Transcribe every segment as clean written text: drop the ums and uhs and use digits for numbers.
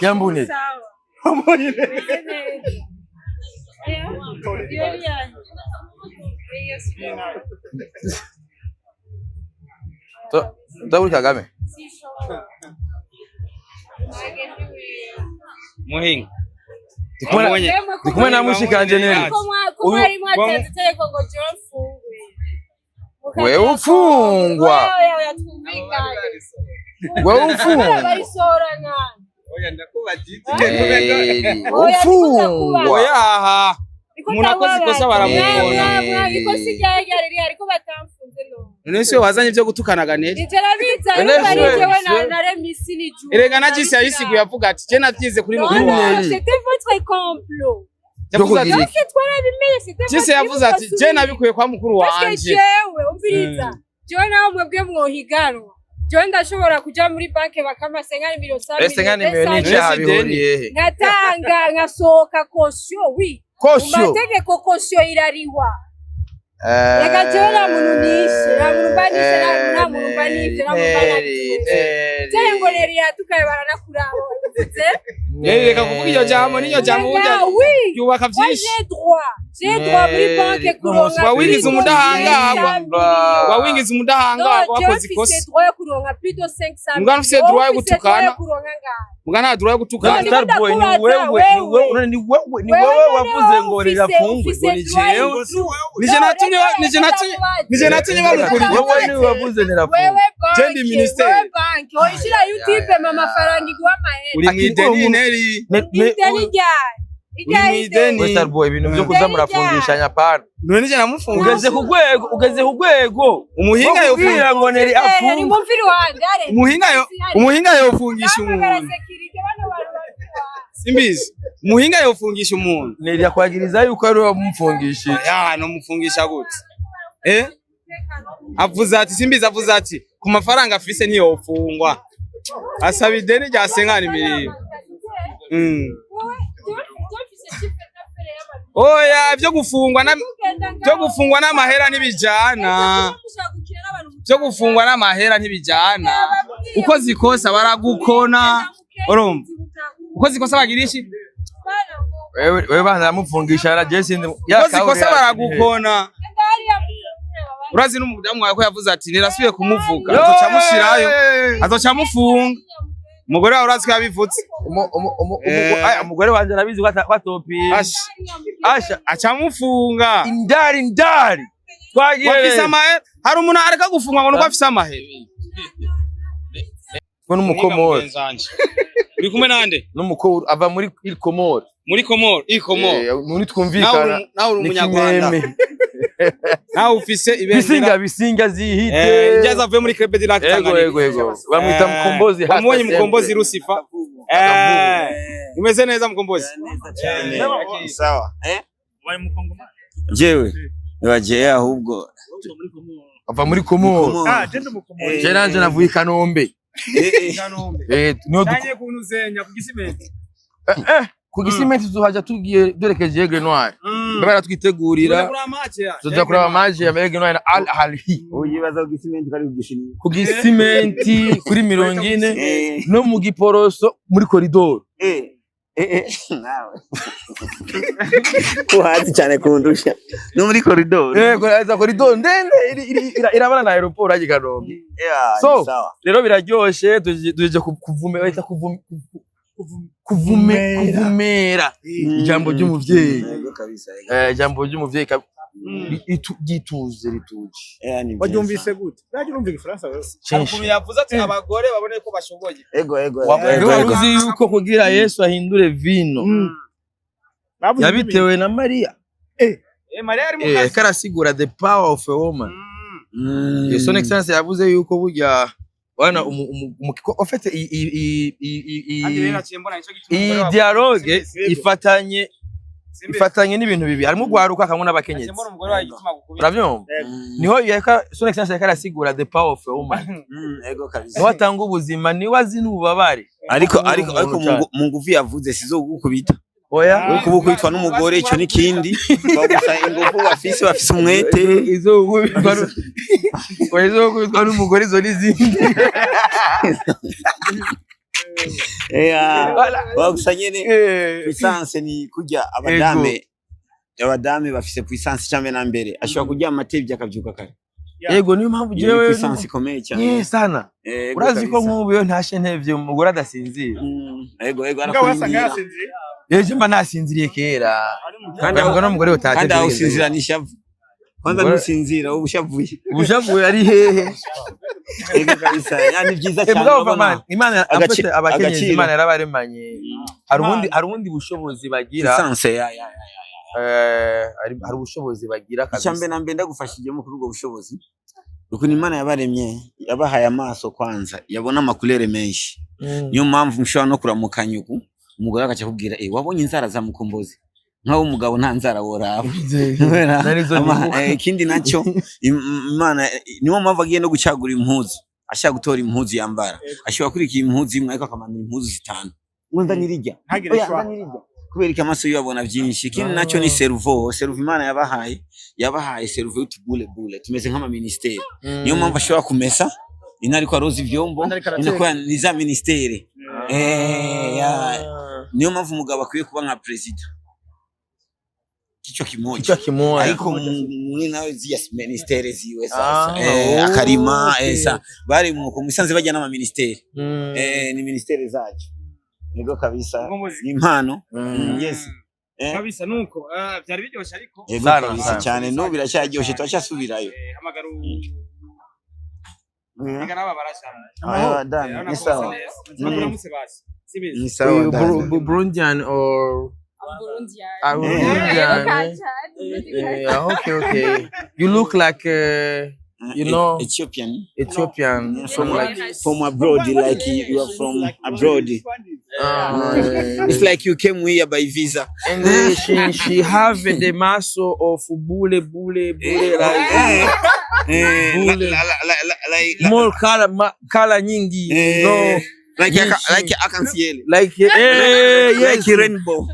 Yambune. Taburi Kagame. Muhinga. Ndikumwe na mushikanje nene. Wewe ufungwa. Wewe ufungwa. Ufungwa. Oya. Munakoze ikosa baramubona. Ikosa ryari ariko batamfunze no. Nese wazanye byo gutukanaga neri. Niterabiza ariko arijewe na remisi ni juu. Erega najisi yayisigu yavuga ati je navyize kuri muguru wawe. C'était votre complot. Yavuze ati twarabimenye c'était. Jise yavuze ati je nabikuye kwa mukuru wanje. Parce que jewe umviriza. Jewe nawe mwebwe mwohiganwa. Jewe ndashobora kuja muri banke bakamasenga milioni 7. Esengani milioni cyabihuriye. Ngatanga ngasohoka caution oui. Umategeko caution irariwa. Reka jewe na muntu nishe, na muntu banishe na muntu banishe na muntu banishe. Tengo neri yatukaye baranakurabo. Reka kuvuga iyo jambo niyo jambo ujya. Yubaka byinshi. J'ai droit muri banke kuronka. Wawingiza umudahangagwa. Wawingiza umudahangagwa wakoze ikosa. J'ai droit kuronka plus de 500. Mugana ufite droit yo gutukana. Mugana droit yo gutukana. Starboy ni wewe wavuze ngo rirafungwe ngo ni jewe. Nije natunye bamukuri. Wewe ni wavuze nirafungwe. Jendi ministeri. Wewe banke oyishira YouTube mama faranga igwa mahera. Uri mwideni neri. Ideni ryari. Starboy ibintu byo kuza murafungishanya pana. None je namufunga. Ugeze ku rwego. Umuhinga yofira ngo neri afunga. Ni mumviri wanje are. Umuhinga yofungisha umuntu. Simbizi. Umuhinga yofungisha umuntu. Neri yakwagiriza yuko ari wamufungishije. No mufungisha gute. Avuze ati simbizi avuze ati ku mafaranga afise ntiyofungwa. Asaba ideni rya 50 miliyoni. Oya byo gufungwa n'amahera ntibijana. Byo gufungwa n'amahera ntibijana. Uko zikosa baragukona. Urumva? Uko zikosa bagirishi? Wewe bana mufungisha ara Jesse uko zikosa baragukona. Urazi n'umudamu wawe ko yavuze ati nirasubiye kumuvuga. Azoca mufunga. Umugore wawe urazi ko yabivutse. Umugore wanje arabizi kwatopiye. Asha acamufunga. Indari. Twagiye. Hari umuntu areka gufunga ngo nuko afise amahera. Ko n'umukomoro. Uri kumwe nande? N'umukoro ava muri Komoro. Muri Komoro. Muri twumvikana. Nawe uri umunyarwanda. Nawe ufise ibendera. Bisinga zihite. Njaza avuye muri Club de Lac Tanganyika. Yego. Bamwita Mukombozi hasa. Umwonye Mukombozi Lucifer. Umeze neza Mukombozi? Sawa. Wari Mukongoma? Jewe. Waje ahubwo. Ava muri Komoro. Jende Mukomoro. Je nanje navuye Kanombe. Niyo danye kunuzenya ku Gisimenti. Ku Gisimenti tuhaja tugiye durekeje Aigle Noir. Bara twitegurira. Tuza kuraba match ya Aigle Noir na Al Ahly. Uyibaza ku Gisimenti kari kugishini. Ku Gisimenti kuri 40 no mu Giporoso muri koridoro. Nawe. Kuhazi cyane kundusha. No muri koridoro. Koridoro ndende irabana na aeroport ya Kanombe. So rero biraryoshe tuje kuvumera ijambo ry'umuvyeyi. Ijambo ry'umuvyeyi gituze rituje. Wabyumvise gute? Naje urumva igifaransa wewe. Cyangwa yavuze ati abagore babone ko bashoboye. Ego. Uzi yuko kugira Yesu ahindure vino. Yabitewe na Maria. Maria ari mu kazi. Karasigura the power of a woman. Son Excellence yavuze yuko burya wana ofete i dialogue ifatanye n'ibintu bibi harimo gwaruka kamwe n'abakenyezi. Uravyumva? Niho yaka Son Excellence yakarasigura the power of a woman. Ego kabisa. Niho atanga ubuzima ni wazi n'ububabare. Ariko mu nguvu yavuze sizogukubita. Oya ukubukubitwa n'umugore ico nikindi bagusa ingufu bafise umwete izogukubitwa n'umugore zo n'izindi. bagusanye ne puissance ni kujya abadame bafise puissance cyane na mbere ashobora kujya amatebye akavyuka kare. Yego niyo mpamvu jewe puissance ikomeye cyane sana. Urazi ko nk'ubu yo ntashe ntevye umugore adasinzira. Yego arakwinjira. Yeje mba nasinziriye kera. Kandi avuga no mugore utaje. Kandi aho usinzira nishavu. Kwanza nusinzira ubushavuye ari hehe? Yego kabisa yani byiza cyane. Imana afite abakenyezi Imana yarabaremanye. Hari ubundi bushobozi bagira. Puissance hari ubushobozi bagira kabisa. Cyambe na mbe ndagufashije mu kuri ubwo bushobozi. Ukuntu Imana yabaremye yabahaye amaso kwanza yabona amakulere menshi. Niyo mpamvu mshobora no kuramukanya uku umugore akaca kubwira wabonye inzara za Mukombozi nkaho umugabo nta nzara woraba. Ikindi nacyo Imana niyo mpamvu agiye no gucagura impuzu ashaka gutora impuzu yambara ashobora kurikira impuzu imwe ariko akamanura impuzu zitanu ngo ndanirija kubera ko amaso yabona byinshi. Ikindi nacyo ni cerveau Imana yabahaye cerveau y'utubule tumeze nk'ama ministeri. Niyo mpamvu ashobora kumesa inari kwa rozi vyombo inakuwa ni za ministeri. Niyo mpamvu umugabo akwiye kuba nka president kichwa kimoja ariko muri nawe ziya ministeri ziwe sasa akarima bari mu musanze bajya n'ama ministeri ni ministeri zacu nego kabisa impano yes kabisa nuko byari biryoshye ariko kabisa cyane no biracyaryoshye twashasubirayo hamagaru naba barashana ni sawa ni sawa Burundian or Burundian. Okay. You look like you know Ethiopian from abroad, like you are from abroad. It's like you came here by visa. And then she have the muscle of bule like more color nyingi no like I can see it like like rainbow.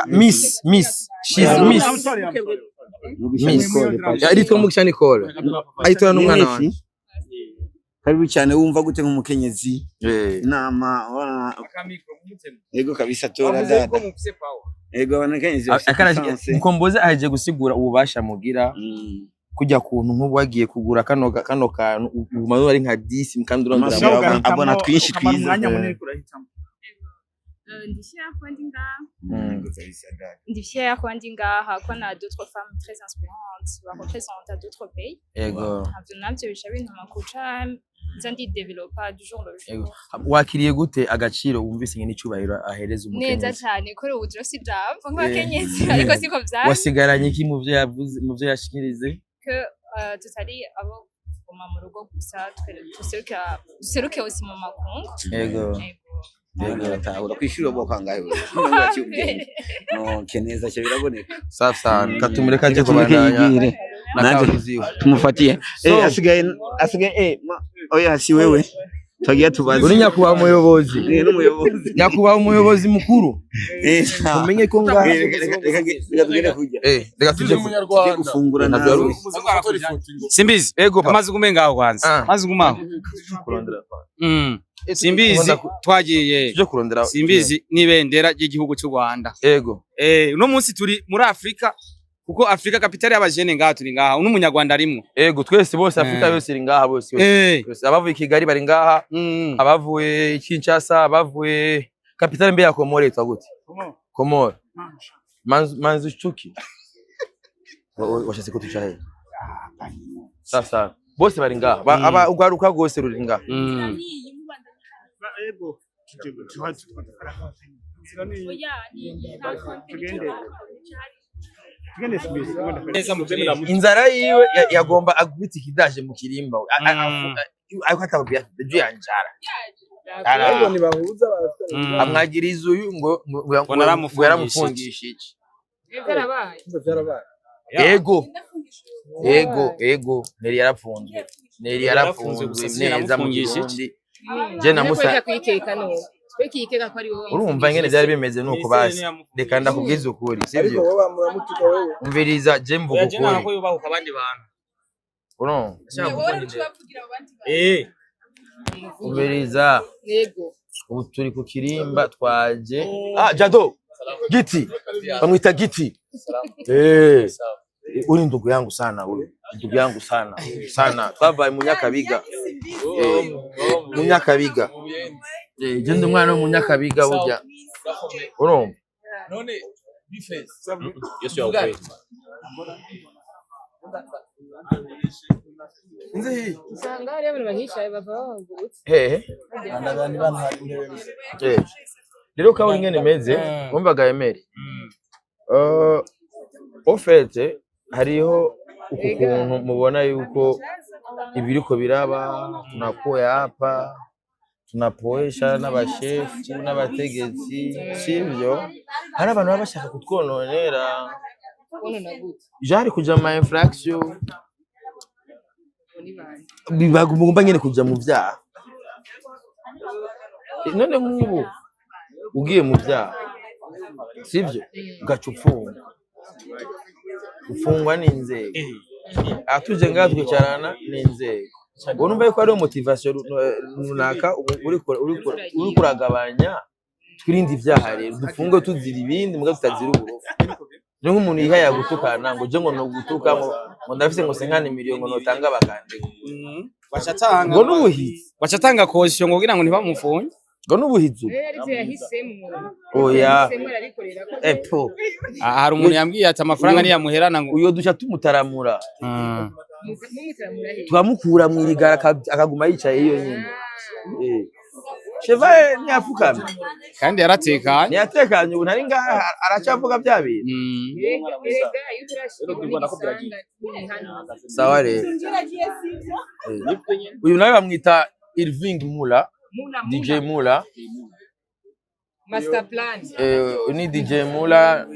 Miss she's Miss aritwa mukishani Nicole aitwa n'umwana wanjye. Karibu cyane wumva gute nk'umukenyezi inama yego kabisa tora dada yego wanakenyezi Mukombozi aje gusigura ububasha mugira kujya kuntu nk'ubu wagiye kugura kano kantu umaze ari nka 10 mukandurondera abona twinshi twiza. Fière Kwandinga, qu'on a d'autres femmes très inspirantes, représentent à d'autres pays. Zandi developa du jour le jour. Wakiriye gute agaciro wumvise ngene icubahiro ahereza umukenyezi? Neza cyane ko ubu turasi bravo nk'abakenyezi ariko siko vyari. Wasigaranye iki mu byo yavuze mu byo yashikirize? Que tutari abo kuguma mu rugo gusa duseruke hose mu makungu. Yego. Ura kwishura bokangaye no keneza cyo biraboneka safi sana katumureka je kubandanya nanje tumufatiye asigaye oya si wewe twagiye tubaze uri nyakuba umuyobozi nyakuba umuyobozi mukuru umenye ko ngaho reka tuje gufungura nabyo simbizi amazi gumengaho kwanza amazi gumaho simbizi twagiye tuje kurondera simbizi nibendera ry'igihugu cy'u Rwanda. Yego uno munsi turi muri Afrika kuko Afrika kapitali y'abajene ngaha turi ngaha n'umunyarwanda arimwo. Yego twese bose Afrika yose iri ngaha bose abavuye Kigali bari ngaha abavuye Kinshasa abavuye kapitali mbe ya Komore yitwa gute Komore Manzuchuki washatse ko tucaye sasa bose bari ngaha aba ugaruka gose ruri ngaha. Yego inzara yiwe yagomba agubita ikidaje mu kirimba ariko atabwiye ejo yanjara ariko nibahuza amwagiriza uyu ngo yaramufungishije ego neri yarafunzwe neza mu gihundi je namusa urumva ngene byari bimeze nuko basi reka ndakubwiza ukuri sivyo umviriza je mvuga ukuri nako yubaho kabandi bantu uno Uberiza. Yego. Ubu turi ku Kirimba twaje. Jado. Giti. Bamwita Giti. Uri ndugu yangu sana huyo. Ndugu yangu sana. Sana. Twavaye mu Nyakabiga. Mu Nyakabiga. Je ndi umwana wo mu Nyakabiga burya. Urumva? None bifese. Yesu yawe. Nzi. Usanga rero abantu bahishaye bava bahungutse. Ndagandi bana hari. Rero kawe ngene meze, umvaga Emeri. Ofete hariho ukuntu mubona yuko ibiriko biraba, tunakuya hapa, tunapoesha n'abashefu n'abategetsi, sivyo? Hari abantu baba bashaka kutwononera. Jari kuja ma infraction. Bibagomba nyene kuja mu vyaha. None nk'ubu ugiye mu vyaha, sivyo? Ugacupfunga. Ufungwa n'inzego. Atuje ngaha twicarana n'inzego. Ngo numva yuko ari motivation runaka uri kuragabanya twirinde ivyaha rero dufunge tuzira ibindi muga tutazira uburofu. Ni nk'umuntu yihaya gutukana ngo je ngo no gutuka ngo ndafise ngo 50 miliyoni ngo notanga bakande. Bacatanga. Ngo nubuhizi. Bacatanga kosyo ngo kugira ngo ntibamufunge. Ngo nubuhizi. Yarivyo yahisemo. Oya. Epo. Hari umuntu yambwiye ati amafaranga ni yamuherana ngo uyo duca tumutaramura. Twamukura mu irigara akaguma yicaye iyo nyine. Chevaye nyafukamye. Kandi yaratekanye. Yatekanye ubu ntari ngaha aracavuga bya bintu. Sawa rero. Uyu nawe bamwita Irving Mula. DJ Mula. Master plan. Ni DJ Mula.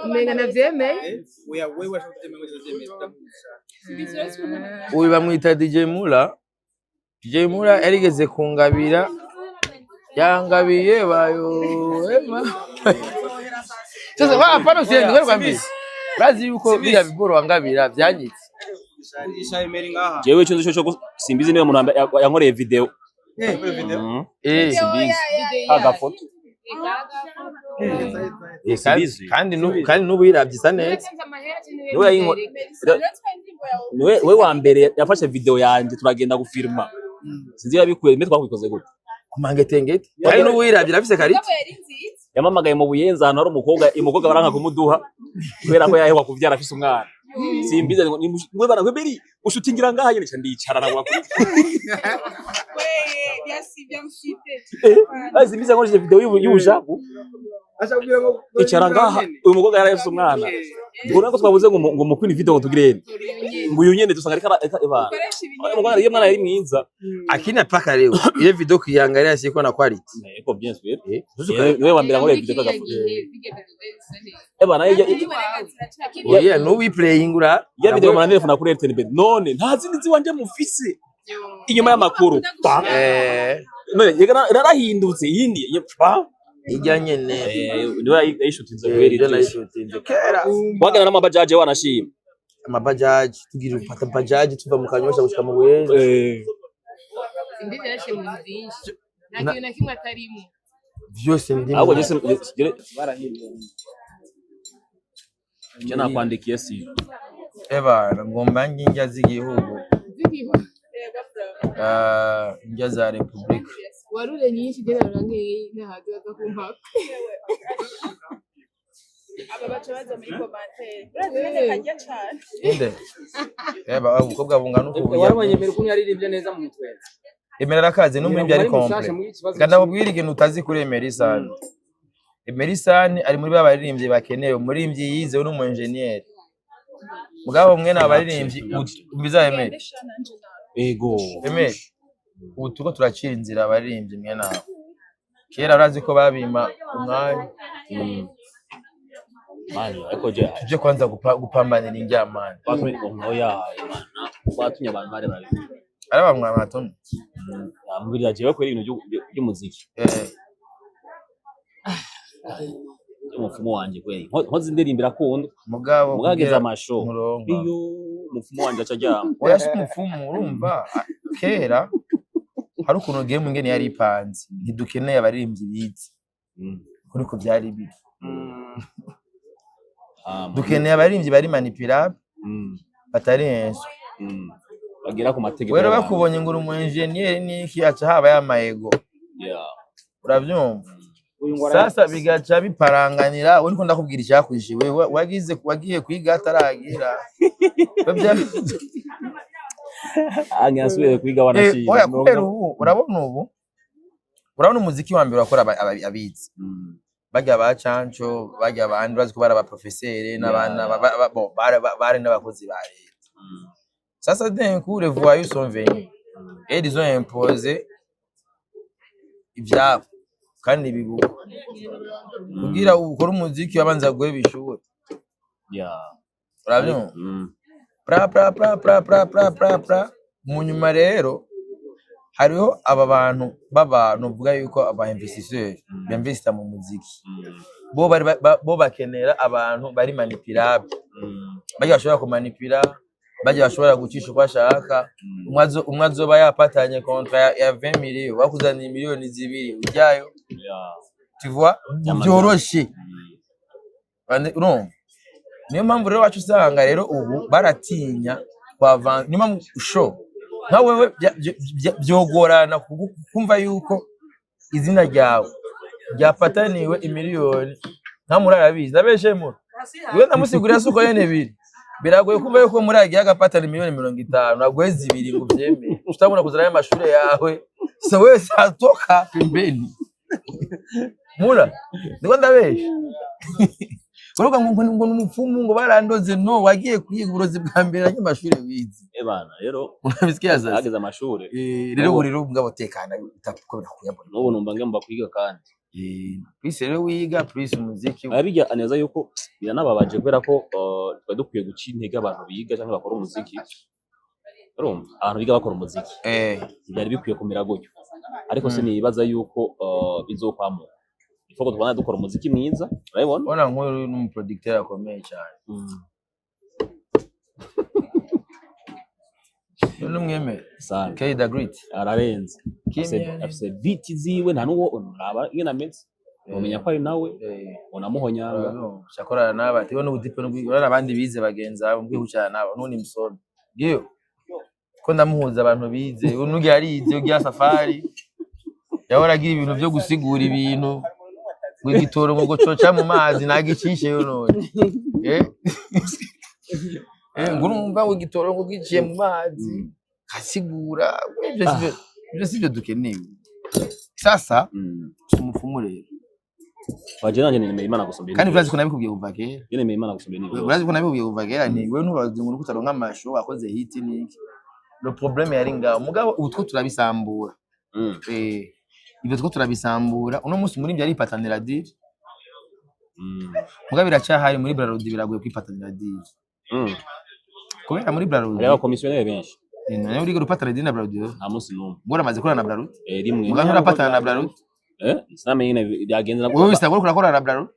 Umenga navyemeye. Uyu bamwita DJ Mula. DJ Mula yarigeze kungabira. Yangabiye bayo ema. Sasa hapana usiende wewe kwambie. Bazi yuko bya bigoro wangabira byanyitse. Jewe cyo cyo simbizi niwe muntu yankoreye video. Simbizi. Agafoto. kandi nubu yirabyisa neza. Niwe wa mbere yafashe video yanje turagenda gufirma. Sinzi yabikuye mwe twakwikoze gute. Kumangetengete. Kandi nubu yirabyira afise karite. Yamamagaye mu Buyenza hano ari umukobwa baranka kumuduha kubera ko yahewa kuvyara afise umwana. Simbizi ngo niwe bana kweberi ushutingira ngaha nyene ndicara na wakuri. Simbizi ngo je video y'ubushaku. Ashakubwira ngo icara ngaha uyu mukobwa yarafise umwana. Ngura ko twabuze ngo mukwini video tugirene. Ngo uyu nyene dusanga reka eba. Umugwana yari mwana yari mwiza. Akina paka leo. Ile video kiangalia siko na quality. Eko bien sûr. Wewe wambira ngo video kagafu. Eba na oya no we playing ura. Ya video mwana nefuna kuri RTNB. None ntazindi ziwanje mufise. Inyuma y'amakuru. None yega narahindutse yindi. Ijya nyene. Niwe yishutinze kweri. Niwe yishutinze kera. Wagana n'amabajaje wanashima. Amabajaji tugira upata bajaji tuva mu Kanyosha gushika mu Buyenzi. Sindize yashe mu byinshi. Nagiye na kimwe atarimo. Byose ndimo. Ahubwo Jesse barahindura. Je nakwandikiye si. Eba ngomba nginja z'igihugu. Njya za Republika. Warure nyinshi gera range nahagaga kumpaka. Aba bacabaza muri commentaire. Urazi kajya cyane. Inde. Eba umukobwa bungana uko buya. Warabanyemera ukuntu yaririmbye neza mu mutwe. Emera akaze no muri byari komple. Kandi abubwira ikintu utazi kuri Emerisani. Emerisani ari muri babaririmbye bakenewe umurimbyi yize n'umu engineer. Mugabo mwe nabaririmbyi umbiza Emeri. Ego. Emeri. Ubu tuko turacira inzira abaririmbyi mwe nawe. Kera urazi ko babima umwanya. Mani ariko je tuje kwanza gupambanira injyamani. Batumye oya Imana. Batumye abantu bari bari. Arabamwa amatongo. Ambwira jewe ko ibintu by'umuziki. umufumo wanje kweli nkoze indirimbira kundo mugabo mugageza amasho murongo iyo umufumo wanje acaryama oya si umufumo urumva kera hari ukuntu game ngene yari ipanze ntidukeneye abaririmbyi bize kuri ko byari biri dukeneye abaririmbyi bari manipulable batari enso bagira ku mategeko wero bakubonye ngo umu engineer niki aca haba yamayego uravyumva sasa bigaca biparanganira uri ko ndakubwira icyakwishe wewe wagiye kwiga ataragira anyasubiye kwiga wanashiye oya kubera ubu urabona umuziki wa mbere wakora abizi bajya ba Chancho bajya abandi bazi ko bara ba professeur n'abana bari n'abakozi ba leta sasa d'un coup les voyous sont venus et ils ont imposé ibyabo kandi bibuka kugira ukora umuziki wabanza guhe bishuwe urabyo pra mu nyuma rero hariho aba bantu b'abantu uvuga yuko aba investisseurs b'investa mu muziki bo bakenera abantu bari manipulable bajya bashobora kumanipula bajya bashobora gucisha uko ashaka umwe azoba yapatanye contrat ya 20 millions bakuzaniye miliyoni 2 ujyayo tu vois byoroshe urumva niyo mpamvu rero wacu usanga rero ubu baratinya kwa niyo mpamvu show nka wewe byogorana kumva yuko izina ryawe ryapataniwe imiliyoni nta murarabizi nabeshemo wewe ndamusigurira suko yene biri biragoye kumva yuko muragiye agapatana miliyoni 50 nagwezi 2 ngo byeme utabona kuzana amashure yawe so wewe satoka pembeni mura ndiko ndabesha Kuruka ngo n'umupfumu ngo barandoze no wagiye kwiga uburozi bwa mbere n'amashure wize bana rero urabisikiye zaza ageze amashure rero buriro bwabo tekana bitakubona kuyabona n'ubu numva ngamba kwiga kandi please rero wiga please umuziki abijya aneza yuko biranababaje kubera ko twa dukwiye guca intege abantu biga cyangwa bakora umuziki urumva abantu biga bakora umuziki byari bikwiye kumera gutyo ariko se nibaza yuko bizokwamuka ifoko tubana dukora umuziki mwiza urabibona ona nkuru n'umuproducteur akomeye cyane n'umwemere sana K the Great ararenze afise beat ziwe nta nuwo unaba ingena metse umenya ko ari nawe unamuhonyanga shakorana n'abati no udipe n'ubwira abandi bize bagenza abo mbwihucyana nabo none imisoro giyo ko ndamuhuza abantu bize unugi arize ugiya safari yahoragira ibintu byo gusigura ibintu gwigitoro ngo coca mu mazi nagicishe yo none ngurumva gwigitoro ngo giciye mu mazi kasigura ibyo sivyo dukeneye sasa umupfumu rero wajena nyene Imana gusumbira kandi urazi ko nabikubwiye kuva kera nyene Imana gusumbira ni urazi ko nabikubwiye kuva kera ni wewe ntubazi ngo utaronka amasho wakoze hit niki le problème yari ngaho mugabo utwo turabisambura ibyo two turabisambura uno munsi muri byari ipatanira deal mugabo biracyahari muri Braludi biragoye kwipatanira deal kubera muri Braludi rero komisiyoneri benshi nayo uri gupatana deal na Braludi nta munsi numwe bora maze kurana na Braludi rimwe mugabo urapatana na Braludi sinamenye nyine byagenze na wowe bisabwa kurakora na Braludi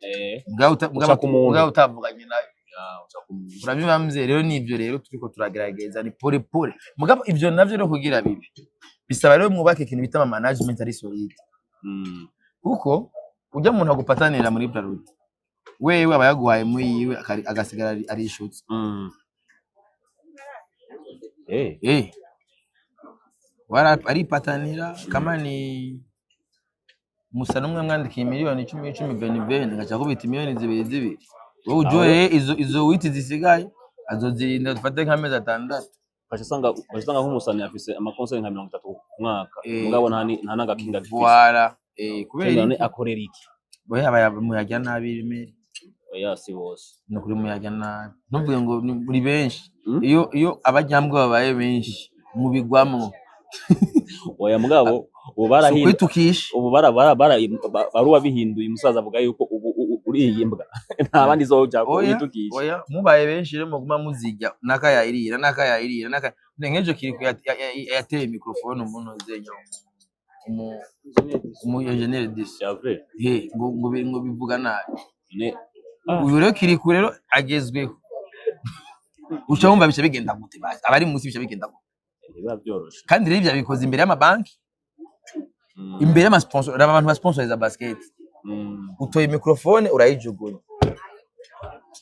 mugabo utavuganye nayo urabyumvamze rero nibyo rero turiko turagerageza ni pole pole mugabo ivyo navyo no kugira bibi bisaba rero mwubake ikintu bita management ari solide kuko ujya umuntu agupatanira muri Braludi wewe aba yaguhaye mu yiwe agasigara ari ishutse wara ari patanira kama ni musa numwe mwandikiye miliyoni 10 20 ngacha kubita miliyoni 2 wowe ujoye izo witi zisigaye azozirinda dufate nk'amezi 6 Bashasanga nk'umusani afise amakonseri nka 30 ku mwaka mugabo nta nagakinga gifise voilà kubera none akorera iki boye aba muyajya nabi rimwe oya si bose no kuri muyajya nabi ntuvuge ngo muri benshi iyo abajyambwe babaye benshi mubigwamwo oya mugabo ubu barahinduye ubu baruba bihinduye umusaza avuga yuko ubu uriye imbwa nta bandi zoja kubitukisha oya mubaye benshi rero muguma muzijya nakayirira naka ngejo kiri yateye microphone umuntu zenya umu engineer dis c'est vrai ngo bivuga nabi uyu rero Kiriku rero agezweho uca wumva bice bigenda gute basi abari munsi bice bigenda gute biba byoroshe kandi rero ibyo bikoze imbere y'amabanki imbere y'amasponsor abantu basponsoriza basket utoye microphone urayijugunya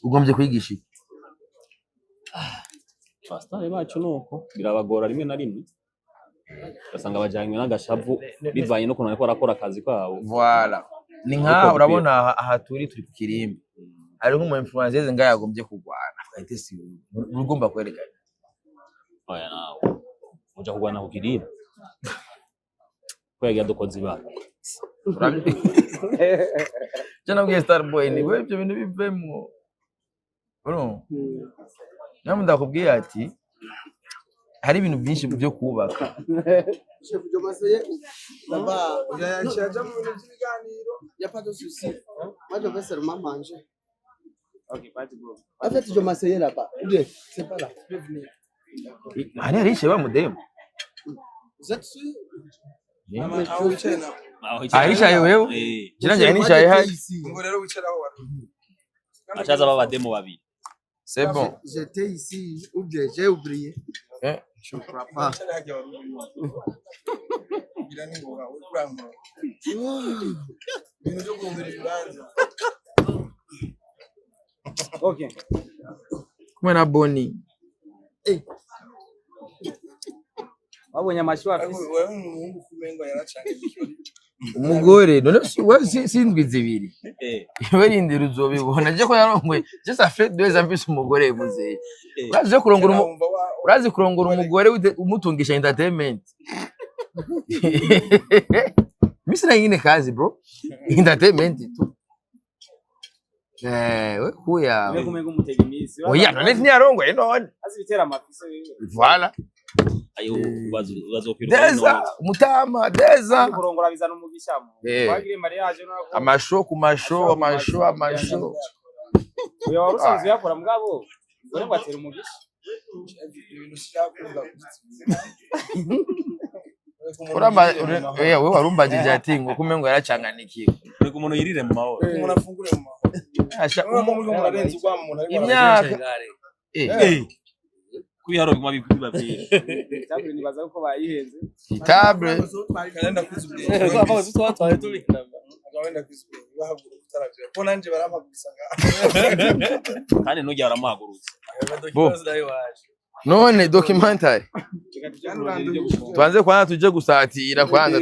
ugombye kwigisha Abastari bacu nuko birabagora rimwe na rimwe basanga bajanywe n'agashavu bivanye no kuntu ariko arakora akazi kabo. Voilà ni nka urabona aha turi ku Kirimbi ari nk'umu influencers nga yagombye kugwana twahite si urugomba kwerekana oya nawe uja kugwana ku Kirimbi kwega dukoze ba cyane ubwiye Starboy ni we ibyo bintu bivemo bro namwe ndakubwiye ati hari ibintu byinshi byo kubaka chef Jomaseye baba yachaja mu bintu by'ibiganiro yapata souci moi je vais seulement manger. OK, pas de problème. En fait Jomaseye là-bas c'est pas là, tu peux venir. Hari rishe ba mudemo Vous êtes sûr? Aisha wewe kiranje anisha hai ngo rero wicaraho wari achaza baba demo babiri. C'est bon. J'étais ici ou bien j'ai oublié. Je crois pas. OK. Kumwe Boni. Wabonye amashwa afise. Wewe umuhungu kumengo yaracanganyikira. Umugore none sindwi zibiri iwe rindira uzobibona je ko yarongwe je ça fait 2 ans mfise umugore muzeye urazi kurongora umugore umutungisha entertainment misi na nyine kazi bro entertainment tu we kuya we kumenga umutega imisi oya none ntiyarongwe none azibitera amafise voilà ayo bazopira deza mutama deza kurongora bizana umugishamo bagire mariage nako amasho ku masho uyo warusanzwe yakora mugabo gore batera umugisha ibintu cyakunda kurama wewe warumbagije ati ngo kumengo yaracanganikiwe reka umuntu yirire mu mahoro umuntu afungure mu mahoro asha umuntu arenze ugwa mu muntu imyaka kwiharo bimwe bibabwira cyangwa nibaza ko bayihenze table kalenda kwizubye ko abazo twatwaye tubikina agawenda kwizubye bahagura utaravye ko nanje barampagurisa kandi no gyara amahagurutse none documentary tuanze kwanza tuje gusatira kwanza